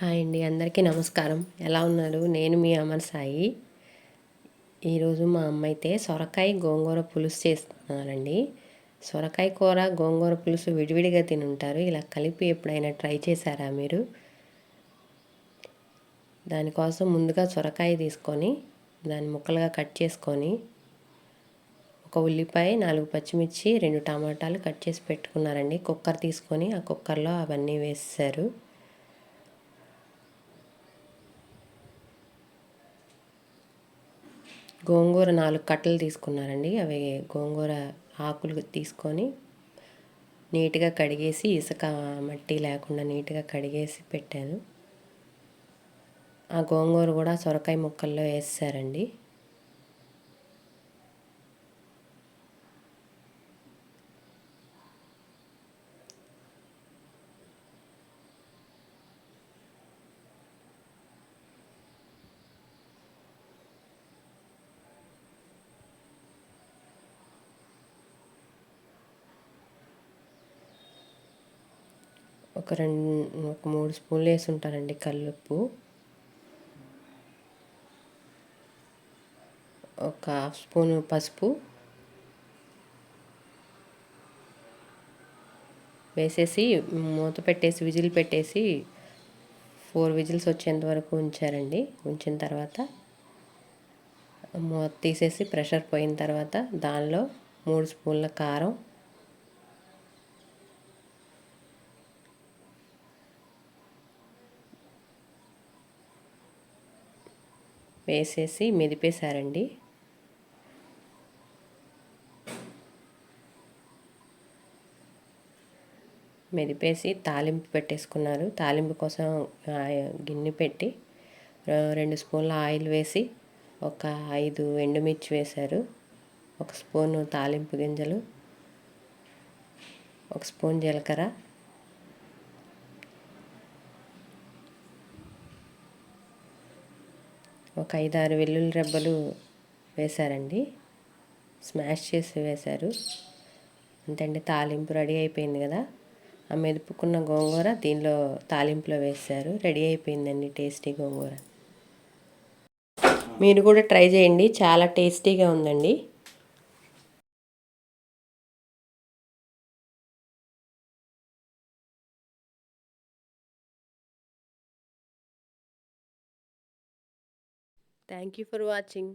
Hi అండి, అందరికీ నమస్కారం. ఎలా ఉన్నారు? నేను మీ అమర్ సాయి. ఈరోజు మా అమ్మ అయితే సొరకాయ గోంగూర పులుసు చేస్తున్నారండి. సొరకాయ కూర గోంగూర పులుసు విడివిడిగా తినుంటారు. ఇలా కలిపి ఎప్పుడైనా ట్రై చేశారా మీరు? దానికోసం ముందుగా సొరకాయ తీసుకొని దాన్ని ముక్కలుగా కట్ చేసుకొని ఒక ఉల్లిపాయ, 4 పచ్చిమిర్చి, 2 టమాటాలు కట్ చేసి పెట్టుకున్నారండి. కుక్కర్ తీసుకొని ఆ కుక్కర్లో అవన్నీ వేసేసారు. గోంగూర 4 కట్టలు తీసుకున్నారండి. అవి గోంగూర ఆకులు తీసుకొని నీట్గా కడిగేసి ఇసుక మట్టి లేకుండా నీట్గా కడిగేసి పెట్టాను. ఆ గోంగూర కూడా సొరకాయ ముక్కల్లో వేసేసారండి. ఒక 3 స్పూన్లు వేసి ఉంటారండి కల్లుప్పు. ఒక హాఫ్ స్పూను పసుపు వేసేసి మూత పెట్టేసి విజిల్ పెట్టేసి 4 విజిల్స్ వచ్చేంత వరకు ఉంచారండి. ఉంచిన తర్వాత మూత తీసేసి ప్రెషర్ పోయిన తర్వాత దానిలో 3 స్పూన్ల కారం, వేసేసి మెదిపేశారండి. మెదిపేసి తాలింపు పెట్టేసుకున్నారు. తాలింపు కోసం గిన్నె పెట్టి 2 స్పూన్ల ఆయిల్ వేసి ఒక 5 ఎండుమిర్చి వేశారు. 1 స్పూను తాలింపు గింజలు, 1 స్పూన్ జీలకర్ర, ఒక 5-6 వెల్లుల్లి రెబ్బలు వేశారండి. స్మాష్ చేసి వేశారు. అంతే, తాలింపు రెడీ అయిపోయింది కదా. ఆ మెదుపుకున్న గోంగూర దీనిలో తాలింపులో వేశారు. రెడీ అయిపోయిందండి టేస్టీ గోంగూర. మీరు కూడా ట్రై చేయండి, చాలా టేస్టీగా ఉందండి. Thank you for watching.